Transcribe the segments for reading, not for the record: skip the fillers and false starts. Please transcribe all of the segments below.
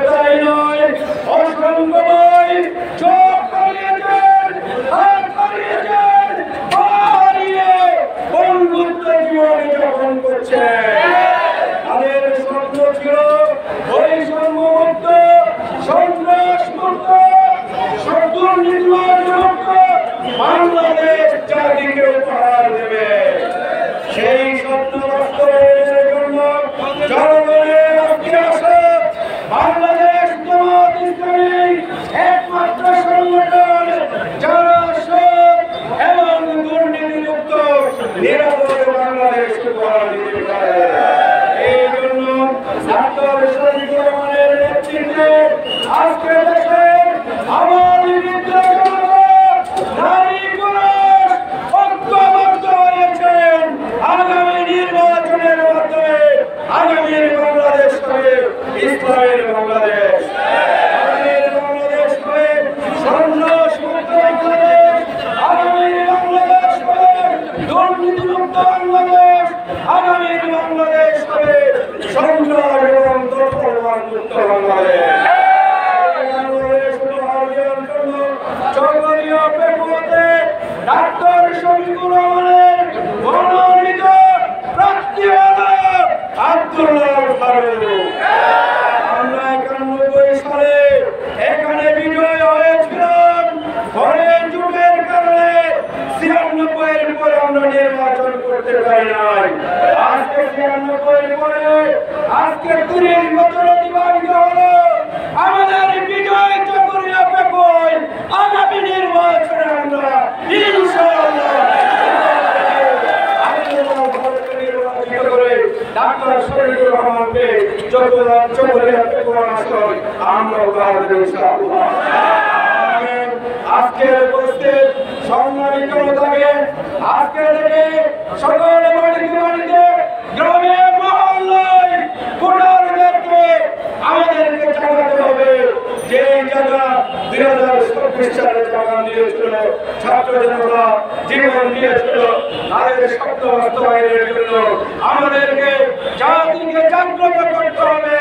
তাই নয়, অসংখ্য বই চোখ হারিয়েছেন, হাত হারিয়েছেন, পা হারিয়ে বন্ধুত্ব জীবন যাপন করছেন। তাদের স্বপ্ন ছিল বৈষম্যমুক্ত, সন্ত্রাসমুক্ত, দুর্নীতিমুক্ত বাংলাদেশ জাতিকে উপহার দেবে। সেই স্বপ্ন বাস্তবায়নের জন্য জনগণের অভিলাষে বাংলাদেশ জামাত ইসলামী একমাত্র সংগঠন যারা সৎ এবং দুর্নীতিমুক্ত নিরাপদ বাংলাদেশকে উপহার দিতে পারে। এই জন্য ডক্টর শফিকুর রহমানের নেতৃত্বে আজকে দেশের আওয়ামী লীগ নারী পুরুষ ঐক্যবদ্ধ হয়েছেন আগামী নির্বাচনের মাধ্যমে আগামীর বাংলাদেশ হবে ইসলামের বাংলাদেশ, আগামীর বাংলাদেশ হবে সন্ত্রাসমুক্ত বাংলাদেশ, আগামীর বাংলাদেশ হবে দুর্নীতিমুক্ত বাংলাদেশ, আগামীর বাংলাদেশ হবে সন্ত্রাস এবং দখলমুক্ত বাংলাদেশ। ডক্টর শফিকুর রহমানের মনোনীত প্রার্থী হল আব্দুল্লাহ ফারুক। আমরা 91 সালে এখানে বিজয় হয়েছিলাম, পরে যুগের কারণে 96 এর পরে আমরা নির্বাচন করতে পারি নাই। আজকে 96 এর পরে আজকে 30 বছর অতিবাহিত হলো, আমাদের বিজয় চক্রের অপেক্ষায় আগামী নির্বাচনে আমরা ইনশাআল্লাহ নির্বাচিত করে ডক্টর শফিকুর রহমানকে চক্রের অপেক্ষায় আমরা উপহার দেব ইনশাআল্লাহ। আজকের উপস্থিত সম্মানিত থাকে আজকে থেকে সকল বাড়িতে গ্রামে মহল্লায় ভোটারদেরকে আমাদেরকে জানাতে হবে যে জায়গা 2024 সালে জায়গা দিয়েছিল, ছাত্র জনতা জীবন দিয়েছিল, তাদের স্বপ্ন বাস্তবায়নের জন্য আমাদেরকে জাতিকে জাগ্রত করতে হবে।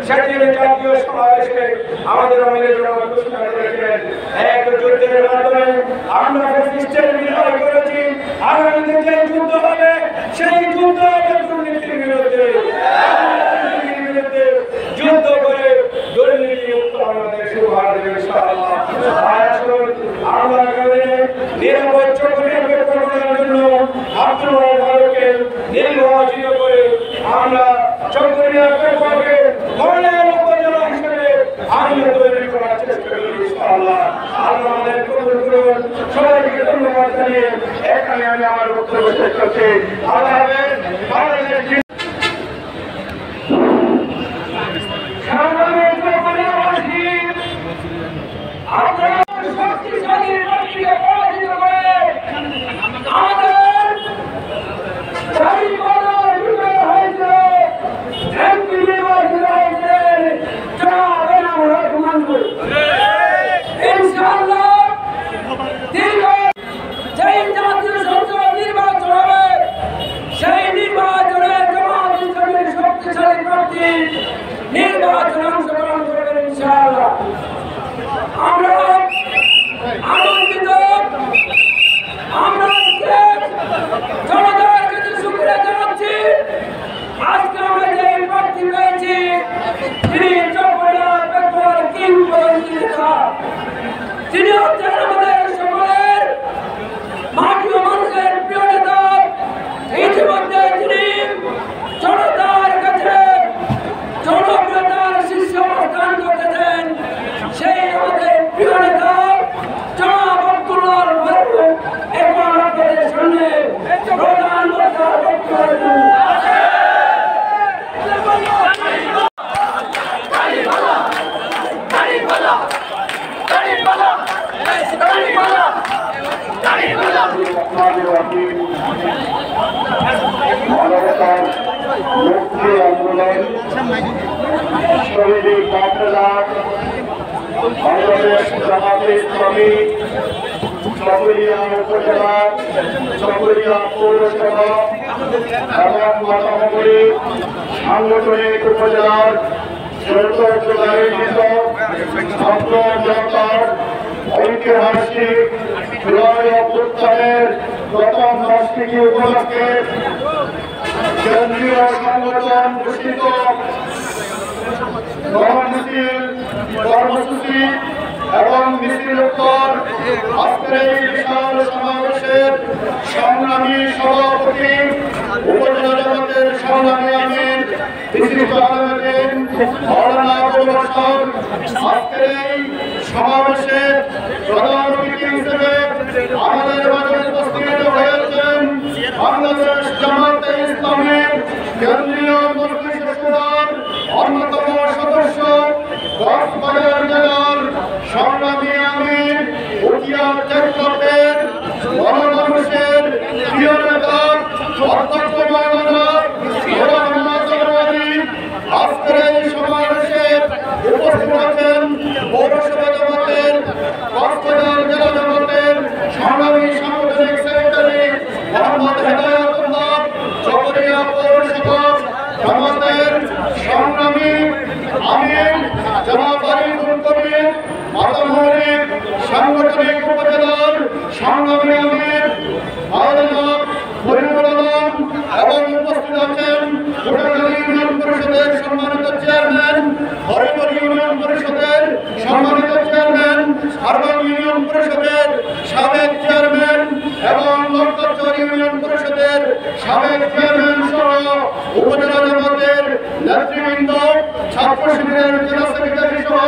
সেদিন জাতীয় সমাবেশে আমাদের ঘোষণা করেছিলেন এক যুদ্ধের মাধ্যমে আমরা ফ্যাসিস্টের বিরোধ করেছি, আগামীতে যে যুদ্ধ হবে সেই যুদ্ধ হবে দুর্নীতির বিরুদ্ধে, যুদ্ধ করে দুর্নীতিমুক্ত বাংলাদেশ উপহার দেবে ইনশাআল্লাহ। আমরা নিরাপদ চক্রের করার জন্য আব্দুল্লাহ ফারুককে নির্বাচিত করে আমরা চক্রের পেপারকে মডেল উপজেলা হিসেবে আমরা তৈরি করার চেষ্টা করি ইনশাআল্লাহ। আল্লাহ আমাদের কবুল করুন। সবাইকে ধন্যবাদ জানিয়ে এখানে আমি আমার বক্তব্য শেষ করছি। আল্লাহ হাফেজ। নির্বাচন অংশগ্রহণ করবেন ইনশাআল্লাহ। আমরা আনন্দিত, আমরা জনতার কাছে শুকরিয়া জানাচ্ছি। আজকে আমরা যে প্রার্থী পেয়েছি তিনি চট্টগ্রাম পেপার কিংবদন্তি নেতা, তিনি হচ্ছেন আমাদের সকলের মাটি ও মানুষের প্রিয় নেতা। ইতিমধ্যে তিনি জনতার কাছে জনপ্রিয়তার শীর্ষ অবস্থান করতেছেন। সেই আমাদের প্রিয় নেতা জনাব আব্দুল্লাহ ফারুক এখন আপনাদের সামনে প্রধান বক্তব্য রাখবেন। মানবতার মুক্তি আন্দোলন শহীদ কাফেলার বাংলাদেশ জামাত ইসলামী চকরিয়া উপজেলা, চকরিয়া পৌরসভা এবং মাতামুহুরী সাংগঠনিক উপজেলার ছাত্র জনতার ঐতিহাসিক জুলাই অভ্যুত্থানের প্রথম বার্ষিকী উপলক্ষে কেন্দ্রীয় সংগঠন ঘোষিত কর্মসূচি এবং মিছিলোত্তর আজকের এই বিশাল সমাবেশের সংগ্রামী সভাপতি উপজেলা জামাতের সংগ্রামী আমির বিশিষ্ট আলেম মাওলানা আবুল বাশার আজকের এই সমাবেশে প্রধান অতিথি হিসেবে আমাদের মাঝে উপস্থিত হয়েছেন বাংলাদেশ জামাতে ইসলামীর কেন্দ্রীয় মজলিস সুরার অন্যতম সদস্য কক্সবাজার জেলার সংগ্রামী আমির উকিয়ার চেকলপের গণমানুষের প্রিয় নেতা অধ্যক্ষ মাওলানা মোহাম্মদ সরওয়ারি আজকের এই সমাবেশে উপস্থিত আছেন পৌরসভা জামাতের কক্সবাজার জেলা জামাতের সংগ্রামী সাংগঠনিক সেক্রেটারি মোহাম্মদ হেদায়েতুল্লাহ চকরিয়া পৌরসভা জামাতের সংগ্রামী আমির জনাব আরিফুল কবির মাতামহরি সাংগঠনিক উপজেলার সংগ্রামী আমির মাওলানা মহিবুল আলম এবং উপস্থিত আছেন কোটাখালী ইউনিয়ন পরিষদের সম্মানিত চেয়ারম্যান হরিপুর ইউনিয়ন পরিষদের সম্মানিত চেয়ারম্যান আরবান ইউনিয়ন পরিষদের সাবেক চেয়ারম্যান এবং লক্ষ্মীচর ইউনিয়ন পরিষদের সাবেক চেয়ারম্যান সহ উপজেলা জামাতের নেতৃবৃন্দ ছাত্র শিবিরের জেলা সেক্রেটারি সহ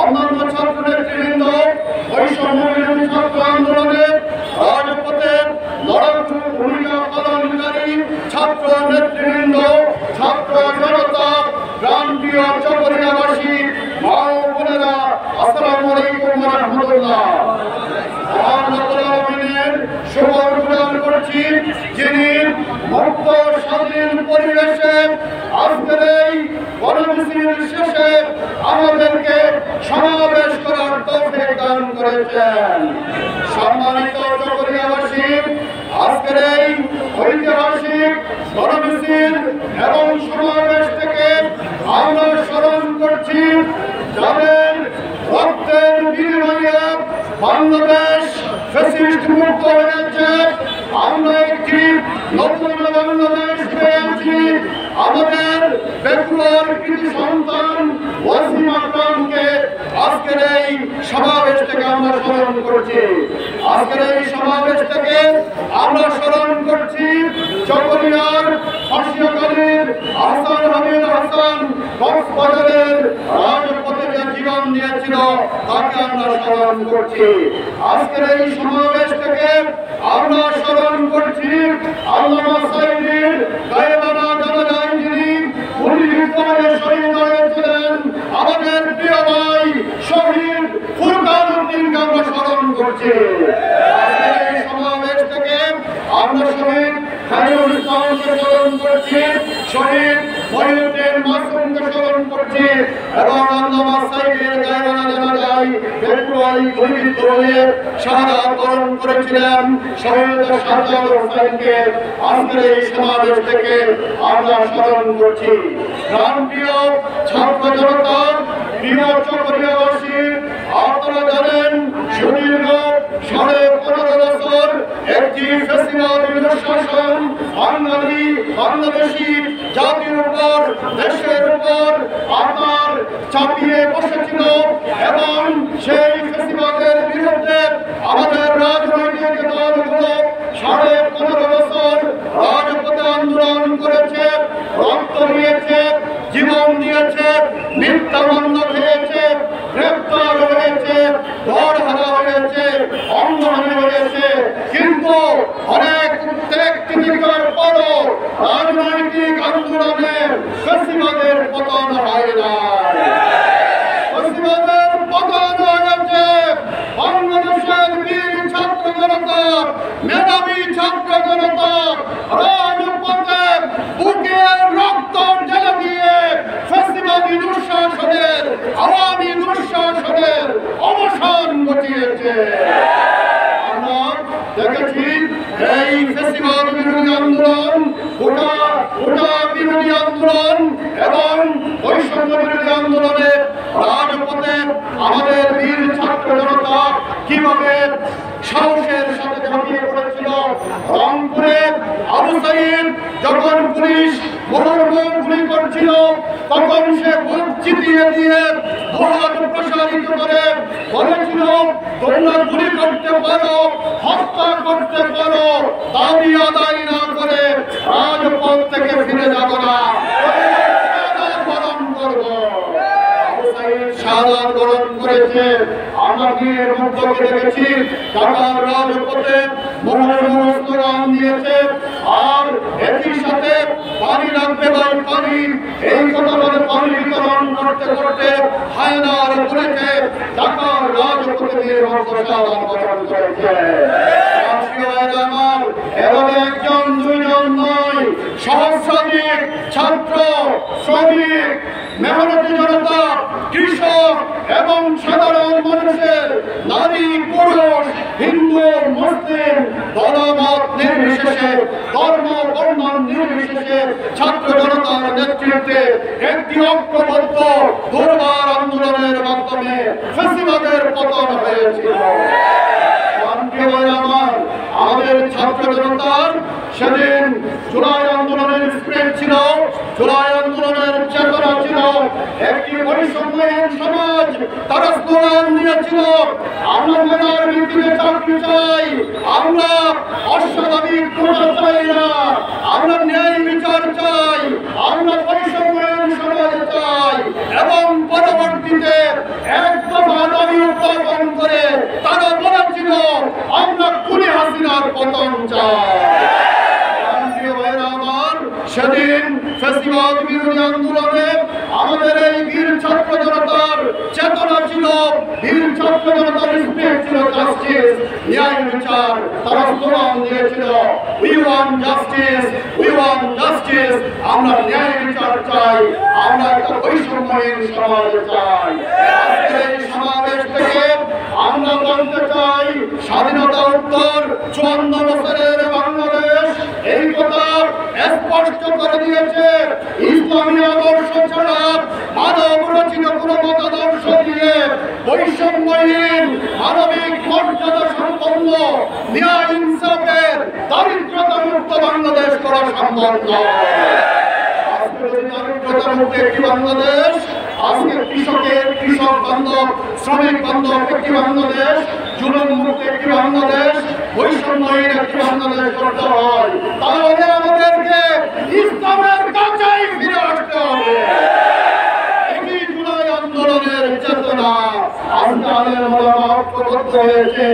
অন্যান্য ছাত্র নেতৃবৃন্দ বৈষম্য বিরোধী ছাত্র আন্দোলনের রাজপথে লড়াকু ভূমিকা পালনকারী ছাত্র নেতৃবৃন্দ ছাত্র জনতা প্রান্তীয় চকরিয়াবাসী মা ও বোনেরা আসসালামু আলাইকুম ওয়া রাহমাতুল্লাহ। শুভ প্রদান করছি যিনি মুক্ত স্বাধীন পরিবেশে আজকের এই গণমিছিল শেষে আমাদেরকে সমাবেশ করার তৌফিক দান করেছেন। সম্মানিত চকরিয়াবাসী, আজকের এই ঐতিহাসিক গণমিছিল এবং সমাবেশ থেকে আমরা স্মরণ করছি যাদের রক্তের বিনিময়ে বাংলাদেশ ফ্যাসিস্ট মুক্ত হয়েছে। আমরা একটি নতুন বাংলাদেশ পেয়েছি। আমাদের বেকুয়ার কৃতি সন্তান ওয়াসিম আকরামকে আজকের এই সমাবেশ থেকে আমরা স্মরণ করছি। আজকের এই সমাবেশ থেকে আমরা স্মরণ করছি চকরিয়ার ফাঁসিয়াখালীর আহসান হাবিব হাসান কক্সবাজারের রাজপথে যে জীবন দিয়েছিল তাকে আমরা স্মরণ করছি। আজকের এই সমাবেশ থেকে আমরা স্মরণ করছি আল্লামা সাইদির গায়েবানা জানাজায় যিনি গুলিবিদ্ধ শহীদ হয়েছিলেন আমাদের প্রিয় ভাই শহীদ ফুরকান উদ্দিনকে আমরা স্মরণ করছি। আজকের এই সমাবেশ থেকে আমরা শহীদ খায়রুল ইসলামকে স্মরণ করছি, শহীদ মহিউদ্দিন মাসুমকে স্মরণ করছি এবং আল্লামা সাইদির গায়েবানা জানাজায় ফেব্রুয়ারি গুলিবিদ্ধ হয়ে শাহাদাত বরণ করেছিলেন শহীদ শাহজালাল হোসেনকে আজকের এই সমাবেশ থেকে আমরা স্মরণ করছি। প্রান্তীয় ছাত্র জনতা, প্রিয় চকরিয়াবাসী, আপনারা জানেন সুদীর্ঘ 15.5 বছর একটি ফ্যাসিবাদী শাসন বাংলাদেশী জাতির উপর দেশের উপর আপনার চাপিয়ে বসেছিল এবং সেই ফ্যাসিবাদের বিরুদ্ধে আমাদের রাজনৈতিক দলগুলো 15.5 বছর রাজপথে আন্দোলন করেছে, রক্ত দিয়েছে, জীবন দিয়েছে, মিথ্যা বন্ধ হয়েছে, গ্রেপ্তার হয়েছে, ঘর হারা হয়েছে, অঙ্গহানি হয়েছে, কিন্তু অনেক উদ্বেগ তিতিকার পরও রাজনৈতিক আন্দোলনে ফ্যাসিবাদের পতন হয় না। ফ্যাসিবাদের পতন হয়েছে বাংলাদেশের বীর ছাত্র জনতা, মেধাবী ছাত্র জনতা রাজপথে বুকে রক্ত ঢেলে দিয়ে ফ্যাসিবাদী দুঃশাসনের, আওয়ামী দুঃশাসনের অবসান ঘটিয়েছে। আমরা দেখেছি এই ফ্যাসিবাদ বিরোধী আন্দোলন, কোটা বিরোধী আন্দোলন এবং বৈষম্য বিরোধী আন্দোলনে রাজপথে আমাদের বীর ছাত্র জনতা কিভাবে সাহসের সাথে ঝাঁপিয়ে পড়েছিল। রংপুরে আবু সাইদ যখন পুলিশ গুলি করছিল তখন সে বুক চিতিয়ে দিয়ে হাত প্রসারিত করে বলেছিল, তোমরা গুলি করতে পারো, হত্যা করতে পারো, দাবি আদায় না করে রাজপথ থেকে ফিরে যাব না, শাহাদাত বরণ করেছে। আমরা বীর মুগ্ধকে দেখেছি ঢাকার রাজপথে স্লোগান দিয়েছে, আর একই সাথে পানি লাগবে ভাই পানি, এই কথা বলে পানি বিতরণ করতে করতে হায়নার বলেছে ঢাকার রাজপথে বীর মুগ্ধ শাহাদাত বরণ করেছে। এভাবে একজন দুইজন নয়, সহস্রাধিক ছাত্র, শ্রমিক, মেহনতি জনতা, কৃষক এবং সাধারণ মানুষের, নারী পুরুষ, হিন্দু মুসলিম, দলমত নির্বিশেষে, ধর্ম বর্ণ নির্বিশেষে ছাত্র জনতার নেতৃত্বে একটি ঐক্যবদ্ধ দুর্বার আন্দোলনের মাধ্যমে ফ্যাসিবাদের পতন হয়েছিল। আমাদের ছাত্র জনতার সেদিন জুলাই আন্দোলনের স্পিরিট ছিল, জুলাই আন্দোলনের চেতনা ছিল, একটি বৈষম্যহীন সমাজ। তারা স্লোগান দিয়েছিল, আমরা মেধার ভিত্তিতে চাকরি চাই, আমরা অসাধারণ কোটা চাই না, আমরা ন্যায় বিচার চাই, আমরা বৈষম্যহীন সমাজ চাই। এবং পরবর্তীতে একদম দাবি উত্থাপন করে তারা বলেছিল, আমরা খুনি হাসিনার পতন চাই। সেদিন ফ্যাসিবাদ বিরোধী আন্দোলনে আমাদের এই বীর ছাত্র জনতার চেতনা ছিল, বীর ছাত্র জনতার স্পিরিট ছিল জাস্টিস, ন্যায় বিচার। তারা স্লোগান দিয়েছিল, we want justice, we want justice, আমরা ন্যায় বিচার চাই, আমরা একটা বৈষম্যহীন সমাজ চাই। আজকের এই সমাবেশ থেকে আমরা বলতে চাই, স্বাধীনতা উত্তর 54 বছরের বাংলাদেশ এই কথা স্পষ্ট করে দিয়েছে, ইসলামী আদর্শ ছাড়া মানব রচিত কোন মতাদর্শ দিয়ে বৈষম্যহীন মানবিক মর্যাদা সম্পন্ন ন্যায় ইনসাফের দারিদ্রতা মুক্ত বাংলাদেশ করা সম্ভব নয়। দারিদ্রতা মুক্ত একটি বাংলাদেশ, আজকে কৃষক বান্ধব, শ্রমিক বান্ধব একটি বাংলাদেশ, জুলুম মুক্ত একটি বাংলাদেশ, বৈষম্যহীন একটি বাংলাদেশ করতে হয়। তাহলে আমাদেরকে ইসলামের কাছেই ফিরে আসতে হবে। এই জুলাই আন্দোলনের চেতনা আজকালের ঐক্যবদ্ধ হয়েছে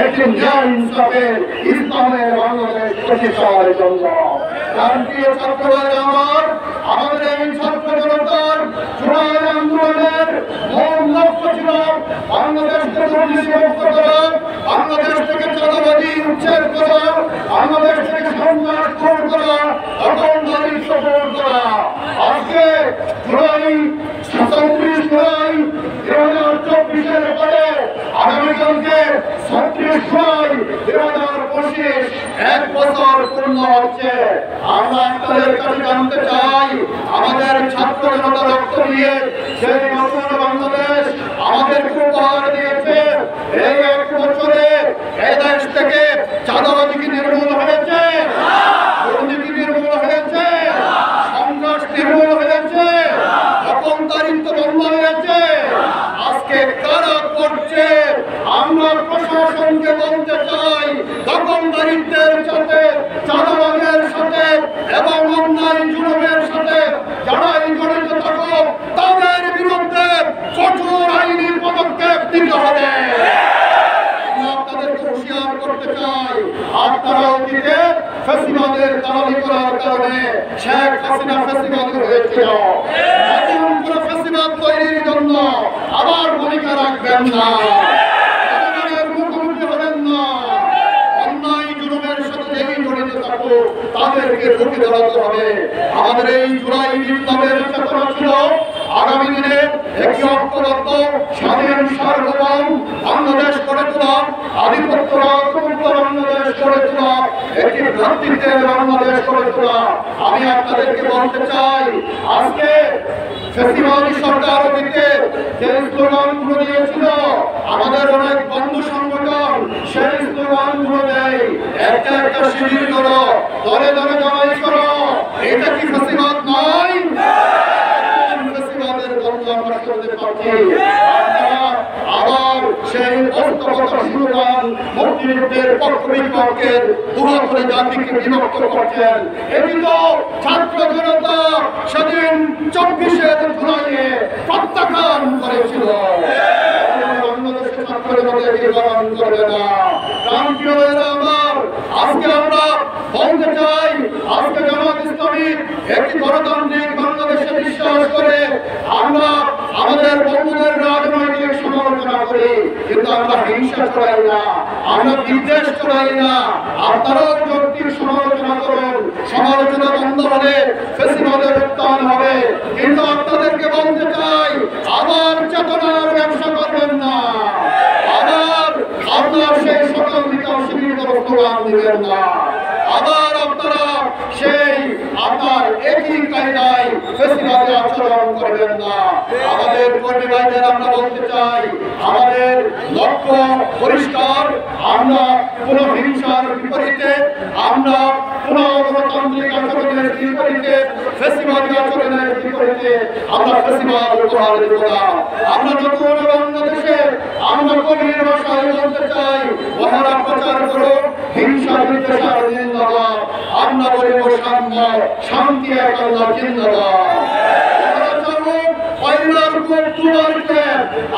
একটি ন্যায় ইনসাফের ইসলামের বাংলাদেশ প্রতিষ্ঠার জন্য। প্রিয় ছাত্ররা আমার, আমাদের এই ছাত্র জনতার জুলাই আন্দোলনের মূল লক্ষ্য ছিল বাংলাদেশ থেকে দুর্নীতিমুক্ত করা, বাংলাদেশ থেকে চাঁদাবাজি উচ্ছেদ করা, বাংলাদেশ থেকে সন্ত্রাস দূর করা, দখলদারি দূর করা। আজকে জুলাই 34 জুলাই 2024-এর পরে আগামীকালকে 36 জুলাই 2025 এক বছর পূর্ণ হচ্ছে। আমরা আপনাদের কাছে জানতে চাই, আমাদের ছাত্র জনতা রক্ত দিয়ে সেই নতুন বাংলাদেশ আমাদেরকে উপহার দিয়েছে। এই এক বছরে এই দেশ থেকে চাঁদাবাজি কি নির্মূল হয়েছে? দুর্নীতি নির্মূল হয়েছে? সন্ত্রাস নির্মূল হয়েছে? দখলদারিত্ব বন্ধ হয়েছে? আজকে কারা করছে? আমরা প্রশাসনকে বলতে চাই, দখলদারিত্বের সাথে, চাঁদাবাজের সাথে এবং অন্যায় জুলুমের সাথে যারা জড়িত থাকো তাদের বিরুদ্ধে কঠোর আইনি পদক্ষেপ নিতে হবে। আপনাদেরকে হুঁশিয়ার করতে চাই, আপনারা অতীতে ফ্যাসিবাদের দালালি করার কারণে শেখ হাসিনা ফ্যাসিবাদ হয়েছিল। নতুন করে ফ্যাসিবাদ তৈরির জন্য আবার ভূমিকা রাখবেন না, মুখোমুখি হবেন না। অন্যায় জুলুমের সাথে যেই জড়িত থাকো তাদেরকে রুখে দাঁড়াতে হবে। আমাদের এই জুলাই বিপ্লবের চেতনা ছিল আগামী দিনে একটি ঐক্যবদ্ধ স্বাধীন সার্বভৌম বাংলাদেশ গড়ে তোলা, আধিপত্য মুক্ত বাংলাদেশ গড়ে তোলা, একটি ভ্রাতৃত্বের বাংলাদেশ গড়ে তোলা। বন্ধুরা, আমি আপনাদেরকে বলতে চাই, আজকে ফেসিবাদী সরকার অতীতে যে স্লোগানগুলো দিয়েছিল, আমাদের অনেক বন্ধু সংগঠন সেই স্লোগানগুলো দেয়, একটা একটা শিবির করো, দলে দলে জমাই করো। এটা কি ফেসিবাদ নয়? ফেসিবাদের গন্ধ আমরা করতে পারছি। আবার সেই অস্তগত স্লোগান মুক্তিযুদ্ধের পক্ষ বিপক্ষের দুটো করে জাতিকে বিভক্ত করছেন। এটি তো ছাত্র জনতা সেদিন 24শে জুলাইয়ে প্রত্যাখ্যান করেছিল। আজকে আমরা বলতে চাই, আজকে জামাত ইসলামী একটি গণতান্ত্রিক বাংলাদেশে বিশ্বাস করে আমরা আমাদের বন্ধুদের রাজনৈতিক সমালোচনা করি, কিন্তু আমরা হিংসা ছড়াই না, আমরা বিদ্বেষ ছড়াই না। আপনারাও যৌক্তিক সমালোচনা করুন, সমালোচনা বন্ধ হলে ফেসিবাদের উত্থান হবে। কিন্তু আপনাদেরকে বলতে চাই, আবার চেতনার ব্যবসা করবেন না, আবার আপনার সেই সকল বিকাশ শিবিরের স্লোগান দিবেন না, আবার আপনারা সেই আপনার একই কায়দায় ফেসিবাদী আচরণ করবেন না। আমাদের কর্মী ভাইদের আমরা বলতে চাই, আমাদের লক্ষ্য পরিষ্কার, আমরা কোনো হিংসার বিপরীতে, আমরা কোনো গণতান্ত্রিক আচরণের বিপরীতে, ফেসিবাদী আচরণের বিপরীতে আমরা ফেসিবাদ উপহার দেব না। আমরা নতুন বাংলাদেশে আমরা কবির ভাষায় বলতে চাই, ওহারা প্রচার করো হিংসা বিদ্বেষার জিন্দাবাদ, আমরা বলিব সাম্য শান্তি এক আল্লাহ জিন্দাবাদ।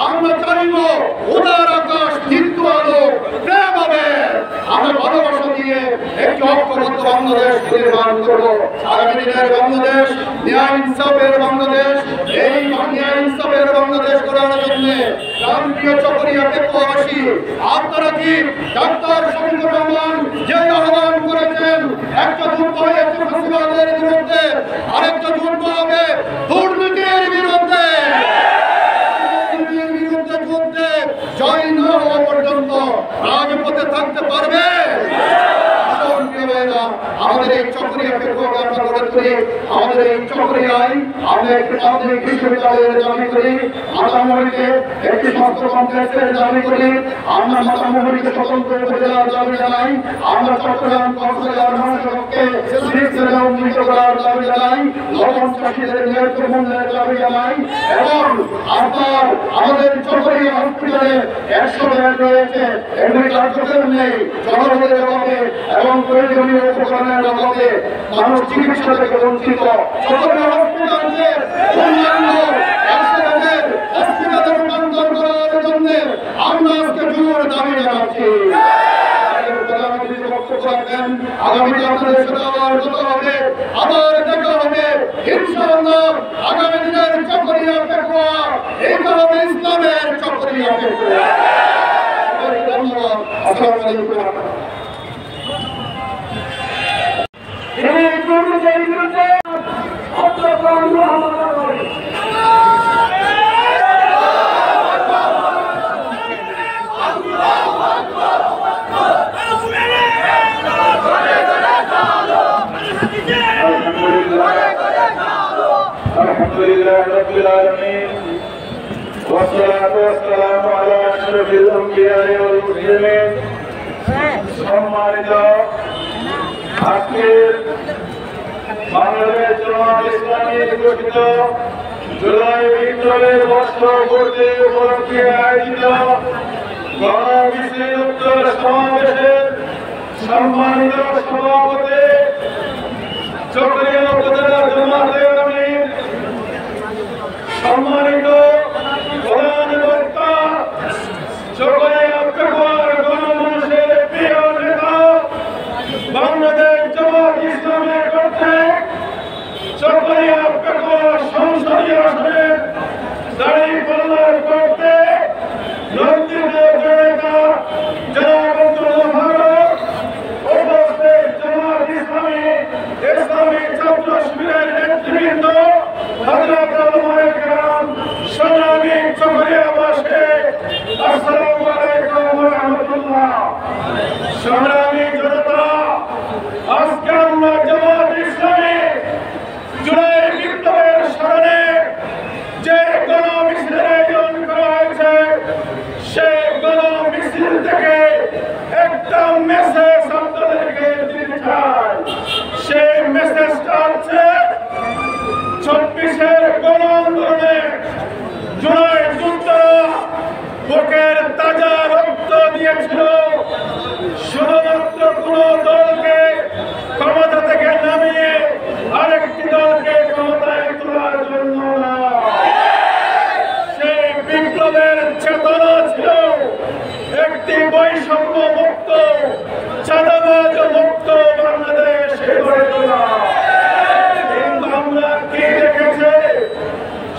আমরা চাইব উদার আকাশ, হিন্দু আলো, প্রেম হবে। আমরা ভালোবাসা দিয়ে একটি ঐক্যবদ্ধ বাংলাদেশ নির্মাণ করব। আগামী দিনের বাংলাদেশ ন্যায় ইনসাফের বাংলাদেশ, এই ন্যায় ইনসাফের বাংলাদেশ করার জন্য রাষ্ট্রীয় চকরিয়া টেকোয়াসী আপনারা কি ডাক্তার শফিকুর রহমান যে আহ্বান করেছেন, একটা যুদ্ধ হয়েছে ফেসিবাদের বিরুদ্ধে, আরেকটা যুদ্ধ হবে দুর্নীতির বিরুদ্ধে। জয় না হওয়া পর্যন্ত রাজপথে থাকতে পারবে আমাদের এই চক্রিয়াকে আমরা গড়ে তুলি। আমাদের এই চক্রিয়ায় আমরা একটি প্রাথমিক বিশ্ববিদ্যালয়ের দাবি করি, মাতামুহুরীকে একটি স্বাস্থ্য কমপ্লেক্সের দাবি করি, আমরা মাতামুহুরীকে স্বতন্ত্র উপজেলার দাবি জানাই, আমরা চট্টগ্রাম কক্সবাজার মহাসড়ককে উন্নীত করার দাবি জানাই, লবণ চাষীদের ন্যায্য মূল্যের দাবি জানাই, এবং আপনার আমাদের চকরিয়া হসপিটালে 100 বেড রয়েছে, এগুলি কার্যকর নেই, জনগণের অভাবে এবং প্রয়োজনীয় উপকরণের অভাবে মানুষ চিকিৎসা থেকে বঞ্চিত। চকরিয়া হসপিটালকে অন্যান্য 100 বেডের হসপিটালে রূপান্তর করার জন্য আমরা আজকে জোর দাবি জানাচ্ছি। আগামীতে আপনাদের সাথে আবার কথা হবে, আবার দেখা হবে ইনশাআল্লাহ। আগামী দিনের চকরিয়া পেকুয়া, এটা হবে ইসলামের চকরিয়া পেকুয়া। ধন্যবাদ। আসসালামু আলাইকুম। আলহামদুলিল্লাহ রাব্বিল আলামিন والصلاة والسلام على أشرف الأنبياء والمرسلين। সম্মানিত আজকের বাংলাদেশ জামাত ইসলামী ঘোষিত জুলাই বিপ্লবের বর্ষপূর্তি উপলক্ষে আয়োজিত গণমিছিল উত্তর সমাবেশের সম্মানিত সভাপতি চকরিয়া উপজেলা জামাতের আমির, সম্মানিত প্রধান বক্তা, চকরিয়া পেকুয়ার গণমানুষের প্রিয় নেতা, বাংলাদেশ জামাত ইসলামের কর্তৃক চকরিয়া পেকুয়া সংসদীয় আসনের দাঁড়িপাল্লার করতে নন্দিত জনতা জনাব আব্দুল ফারুক, উপস্থিত জামাত ইসলামী ছাত্র শিবিরের নেতৃবৃন্দ, হযরত উলামায়ে কেরাম, থেকে একটা মেসেজ আপনাদেরকে দিতে চাই। সেই মেসেজটা হচ্ছে 24-এর গণ আন্দোলনে জুলাই যোদ্ধারা বুকের তাজা রক্ত দিয়েছিল, শুধুমাত্র কোন দলকে ক্ষমতা থেকে নামিয়ে আরেকটি দলকে ক্ষমতায় তোলার জন্য না। সেই বিপ্লবের চেতনা ছিল একটি বৈষম্য মুক্ত, চাঁদাবাজ মুক্ত বাংলাদেশ গড়ে তোলা। কিন্তু আমরা কি দেখেছি?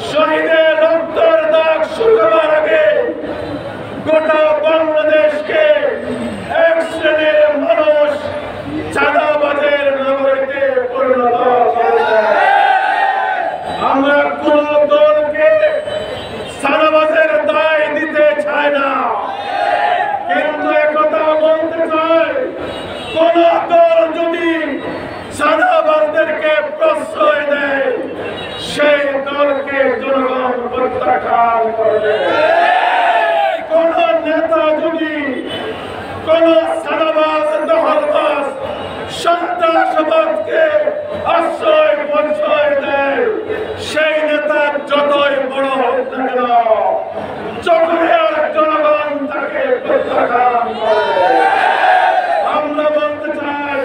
শহীদের রক্তের দাগ শুকাবার আগে গোটা বাংলাদেশকে এক শ্রেণীর মানুষ চাঁদাবাজের নগরীতে পরিণত করেছে। আমরা কোন দলকে চাঁদাবাজের দায় দিতে চাই না, কিন্তু একথা বলতে চাই, কোন দল যদি চাঁদাবাজদেরকে প্রশ্রয় দেয় সেই দলকে জনগণ প্রত্যাখ্যান করবে। কোন নেতা যদি কোন চাঁদাবাজ, দখলবাজ, সন্ত্রাসবাদকে আশ্রয় প্রশ্রয় দেয় সেই নেতা যতই বড় হোক না কেন, চকরিয়ার জনগণ তাকে প্রত্যাখ্যান করে। আমরা বলতে চাই,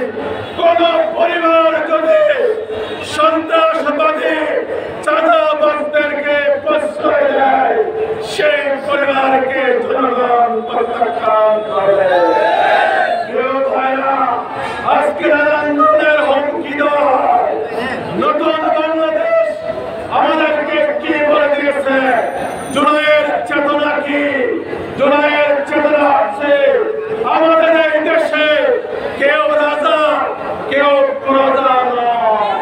কোন পরিবার যদি সন্ত্রাসবাদী চাঁদাবাজদেরকে প্রশ্রয় দেয় সেই পরিবারকে জনগণ প্রত্যাখ্যান করে। আজকের আন্দোলনের হুমকি দেওয়া হয়। নতুন বাংলাদেশ আমাদেরকে কি বলে দিয়েছে? জুলাইয়ের চেতনা কি? জুলাইয়ের চেতনা হচ্ছে আমাদের এই দেশে কেউ রাজা কেউ প্রজা নয়।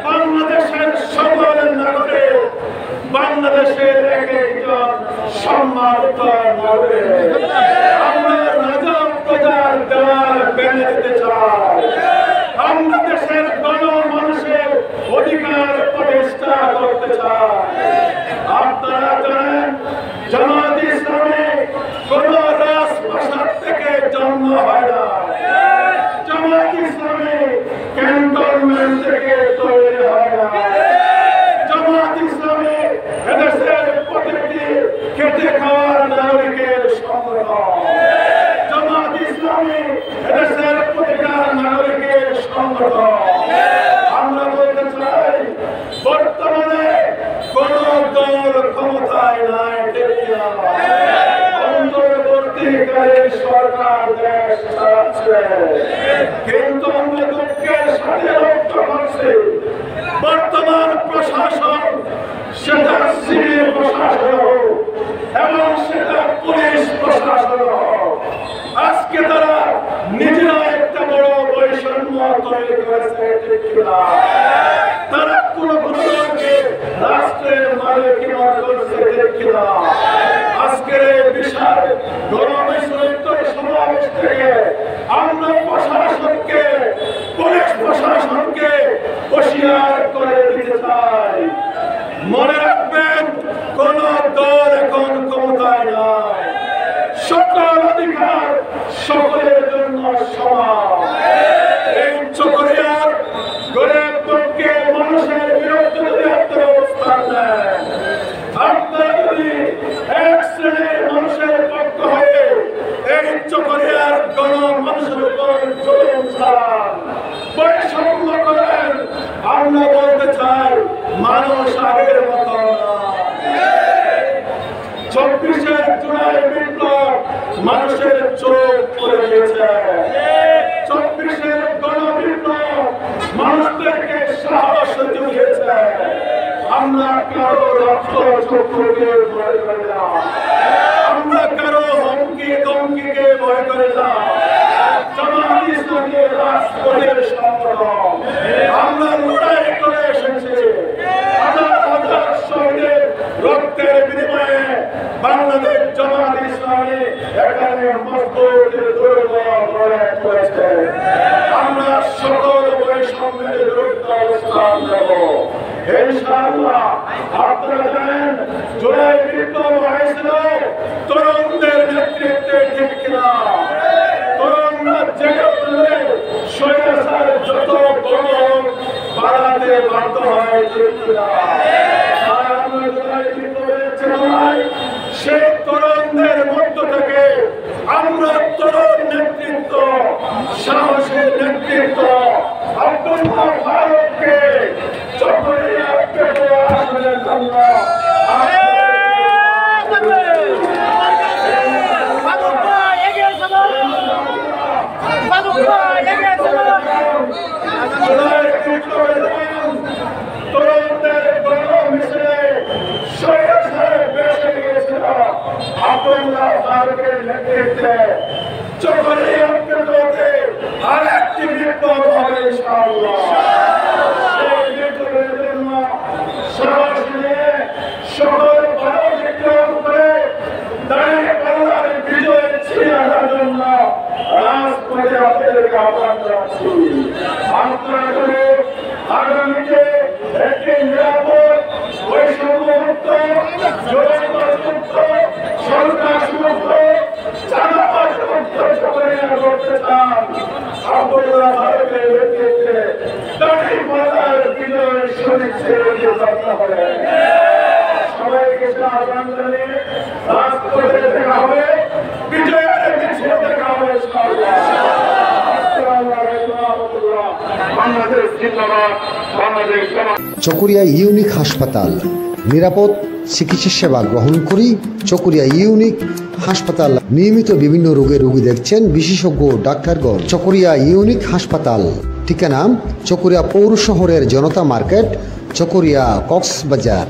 বাংলাদেশের সকল নাগরিক বাংলাদেশের এক একজন সম্মানিত নাগরিক। আমরা রাজা প্রজার দেওয়াল ভেঙে দিতে চাই। আমরা দেশের গণ মানুষের অধিকার প্রতিষ্ঠা করতে চাই। আপনারা জানেন, জামায়াত ইসলামী কোন রাজপ্রাসাদ থেকে জন্ম হয় না। জামায়াত ইসলামী ক্যান্টনমেন্ট থেকে তৈরি হয় না। জামায়াত ইসলামী এদেশের প্রতিটি খেটে খাওয়ার নাগরিকের সংগঠন। জামায়াত ইসলামী এদেশের প্রতিটা নাগরিকের সংগঠন। আমরা বলতে চাই, বর্তমানে কোন দল ক্ষমতায় নাই, অন্তর্বর্তীকালীন সরকার দেশ চালাচ্ছে। কিন্তু আমরা দুঃখের সাথে লক্ষ্য করছি, বর্তমান প্রশাসন, সেটা সিভিল প্রশাসন হোক এবং সেটা পুলিশ প্রশাসন হোক, আজকে তারা নিজেরা একটা বড় বৈষম্য তৈরি করেছে। ঠিক কিনা? তারা কোন দলকে রাষ্ট্রের মালিক মনে করছে। ঠিক কিনা? আজকের এই বিশাল গণবিস্ফোরিত সমাবেশ থেকে আমরা প্রশাসনকে, পুলিশ প্রশাসনকে হুঁশিয়ার করে দিতে চাই। মনে রাখবেন, কোন দল এখন ক্ষমতায় নাই। সকল অধিকার সকলের জন্য সমান। এই চকরিয়ার গরিব দুঃখে মানুষের বিরুদ্ধে যদি আপনারা অবস্থান নেন, আপনারা যদি এক শ্রেণীর মানুষের পক্ষ হয়ে এই চকরিয়ার গণ মানুষের উপর জুলুম চালান, বৈষম্য করেন, আমরা বলতে চাই মানুষ আগের মতো না। 24-এর জুলাই বিপ্লব মানুষের চোখ করে দিয়েছে। 24-এর গণবিপ্লব মানুষদেরকে সাহস জুগিয়েছে। আমরা কারো রক্ত চক্ষুকে ভয় করে না, আমরা কারো হুমকি ধমকিকে ভয় করে না। জামায়াত ইসলামী রাষ্ট্রের সংগঠন, আমরা লড়াই করে এসেছি। হাজার হাজার শহীদের রক্তের বিনিময়ে বাংলাদেশ জামায়াত ইসলামী এখানে মজবুত দুর্গ গড়ে তুলেছে। আমরা সকল বৈষম্যের বিরুদ্ধে অবস্থান নেব ইনশাআল্লাহ। আপনারা জানেন, জুলাই বিপ্লব হয়েছিল তরুণদের নেতৃত্বে। ঠিক বাধ্য হয় সে তরুণদের মধ্য থেকে আমরা তরুণ নেতৃত্ব, সাহসের নেতৃত্ব আব্দুল্লাহ ফারুককে চকরিয়া পেটোয়া আসনের জন্য তরুণদের বড় মিছিলে আব্দুল্লাহ ফারুকের নেতৃত্বে চকরিয়া পেটোয়াতে আরেকটি বিপ্লব হবে ইনশাআল্লাহ। সেই বিপ্লবের জন্য সাহস নিয়ে সকল বড় বিপ্লব করে দাঁড়িয়ে পাল্লার বিজয় ছিনিয়ে আনার জন্য রাজপথে আপনাদেরকে আহ্বান জানাচ্ছি। আপনারা করে আগামীতে একটি নিরাপদ বৈষম্যমুক্ত জনগণমুক্ত সন্ত্রাসমুক্ত চাঁদাবাজমুক্ত চকরিয়া করতে চান। আব্দুল্লাহ ফারুকের নেতৃত্বে দাঁড়িয়ে পাল্লার বিজয় সুনিশ্চিত করতে হবে। সবাইকে আহ্বান জানিয়ে রাজপথে দেখা হবে, বিজয়ের মিছিল দেখা হবে ইনশাআল্লাহ। আসসালামু আলাইকুম ওয়া রাহমাতুল্লাহ। বাংলাদেশ জিন্দাবাদ, বাংলাদেশ চকরিয়া ইউনিক হাসপাতাল নিরাপদ চিকিৎসা সেবা গ্রহণ করি। চকরিয়া ইউনিক হাসপাতাল নিয়মিত বিভিন্ন রোগের রোগী দেখছেন বিশেষজ্ঞ ডাক্তারগণ। চকরিয়া ইউনিক হাসপাতাল ঠিকানা চকরিয়া পৌর শহরের জনতা মার্কেট, চকরিয়া কক্সবাজার।